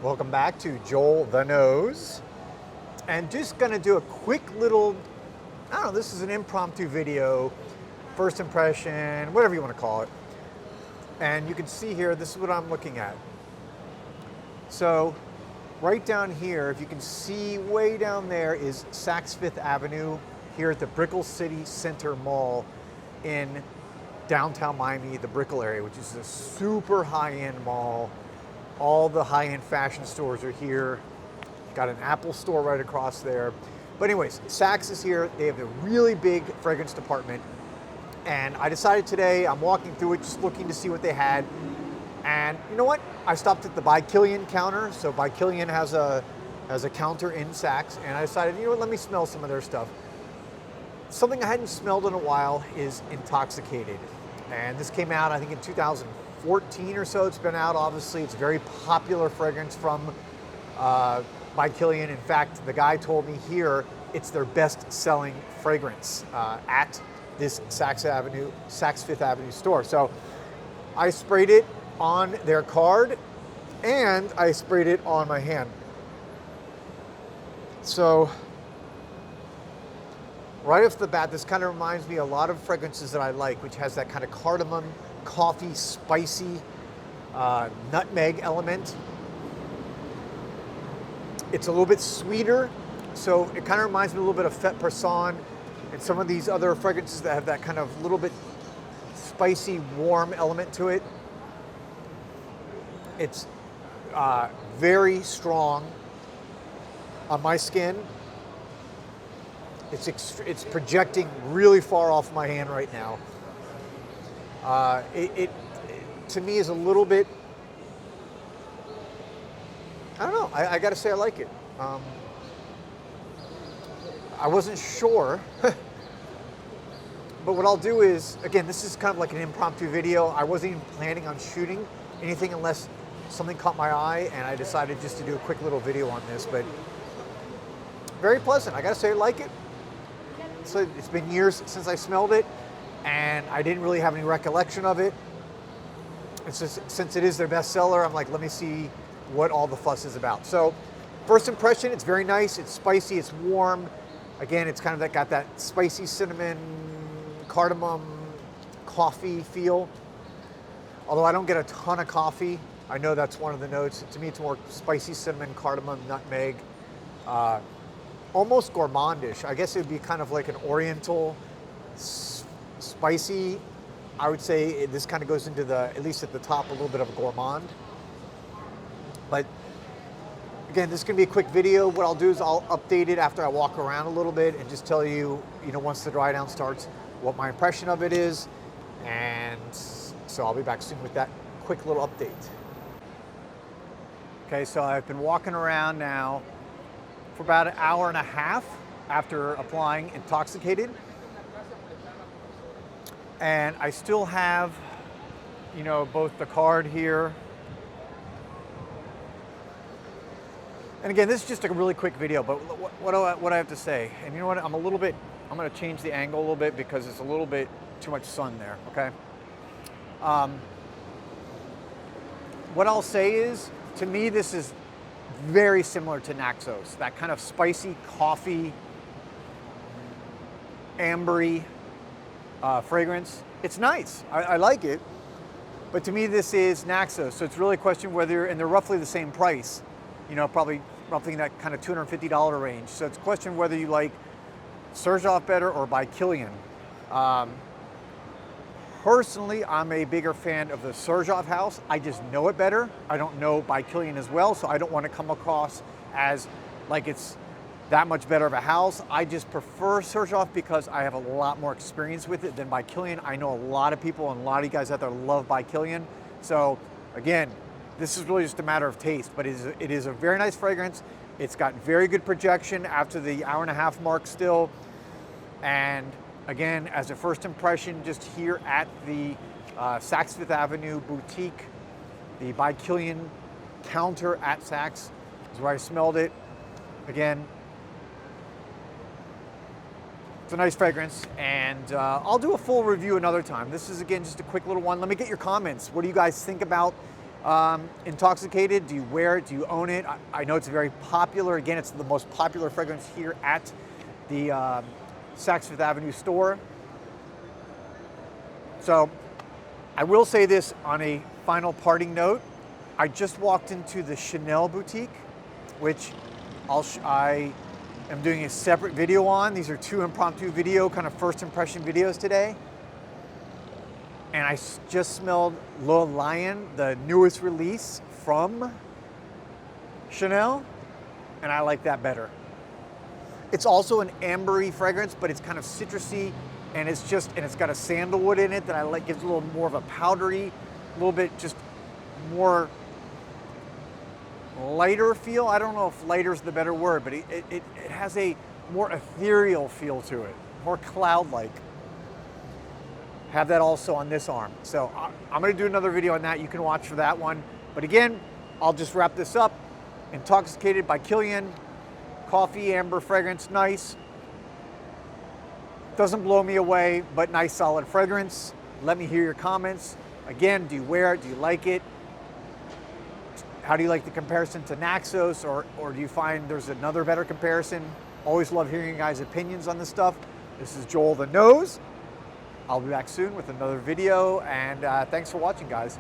Welcome back to Joel the Nose. And just gonna do a quick little, I don't know, this is an impromptu video, first impression, whatever you wanna call it. And you can see here, this is what I'm looking at. So right down here, if you can see way down there is Saks Fifth Avenue here at the Brickell City Center Mall in downtown Miami, the Brickell area, which is a super high-end mall. All the high-end fashion stores are here. Got an Apple store right across there. But anyways, Saks is here. They have a really big fragrance department. And I decided today, I'm walking through it, just looking to see what they had. And you know what? I stopped at the By Killian counter. So By Killian has a counter in Saks. And I decided, you know what, let me smell some of their stuff. Something I hadn't smelled in a while is Intoxicated. And this came out, I think, in 2014 or so. It's been out, obviously. It's a very popular fragrance from By Killian. In fact, the guy told me here it's their best-selling fragrance at this Saks Fifth Avenue store. So I sprayed it on their card and I sprayed it on my hand. So right off the bat, this kind of reminds me a lot of fragrances that I like, which has that kind of cardamom, coffee, spicy, nutmeg element. It's a little bit sweeter, so it kind of reminds me a little bit of Fête Person and some of these other fragrances that have that kind of little bit spicy, warm element to it. It's very strong on my skin. It's projecting really far off my hand right now. It to me is a little bit, I don't know, I gotta say I like it. I wasn't sure, but what I'll do is, again, this is kind of like an impromptu video. I wasn't even planning on shooting anything unless something caught my eye, and I decided just to do a quick little video on this, but very pleasant. I gotta say I like it. So it's been years since I smelled it, and I didn't really have any recollection of it. It's just, since it is their bestseller, I'm like, let me see what all the fuss is about. So first impression, it's very nice. It's spicy, it's warm. Again, it's kind of got that spicy cinnamon, cardamom, coffee feel. Although I don't get a ton of coffee. I know that's one of the notes. To me, it's more spicy cinnamon, cardamom, nutmeg. Almost gourmandish. I guess it would be kind of like an oriental spicy. I would say this kind of goes into the, at least at the top, a little bit of a gourmand. But again, this is gonna be a quick video. What I'll do is I'll update it after I walk around a little bit and just tell you, once the dry down starts, what my impression of it is. And so I'll be back soon with that quick little update. Okay, so I've been walking around now for about an hour and a half after applying Intoxicated. And I still have, both the card here. And again, this is just a really quick video, but what I have to say, and you know what, I'm gonna change the angle a little bit because it's a little bit too much sun there, okay? What I'll say is, to me, this is very similar to Naxos, that kind of spicy coffee, ambery fragrance. It's nice, I like it, but to me this is Naxos, so it's really a question whether, and they're roughly the same price, probably roughly in that kind of $250 range. So it's a question whether you like Xerjoff better or By Killian. Personally, I'm a bigger fan of the Xerjoff house. I just know it better. I don't know By Killian as well, so I don't want to come across as like it's that much better of a house. I just prefer Xerjoff because I have a lot more experience with it than By Killian. I know a lot of people and a lot of you guys out there love By Killian. So again, this is really just a matter of taste, but it is a very nice fragrance. It's got very good projection after the hour and a half mark still. And again, as a first impression, just here at the Saks Fifth Avenue boutique, the By Killian counter at Saks is where I smelled it. Again, it's a nice fragrance, and I'll do a full review another time. This is, again, just a quick little one. Let me get your comments. What do you guys think about Intoxicated, do you wear it? Do you own it? I know it's very popular. Again, it's the most popular fragrance here at the Saks Fifth Avenue store. So I will say this on a final parting note. I just walked into the Chanel boutique, which I am doing a separate video on. These are 2 impromptu video, kind of first impression videos today. And I just smelled Le Lion, the newest release from Chanel, and I like that better. It's also an ambery fragrance, but it's kind of citrusy, and it's got a sandalwood in it that I like. Gives a little more of a powdery, a little bit just more lighter feel. I don't know if lighter is the better word, but it has a more ethereal feel to it, more cloud-like. Have that also on this arm. So I'm gonna do another video on that. You can watch for that one. But again, I'll just wrap this up. Intoxicated by Killian. Coffee, amber fragrance, nice. Doesn't blow me away, but nice solid fragrance. Let me hear your comments. Again, do you wear it? Do you like it? How do you like the comparison to Naxos, or do you find there's another better comparison? Always love hearing you guys' opinions on this stuff. This is Joel the Nose. I'll be back soon with another video, and thanks for watching, guys.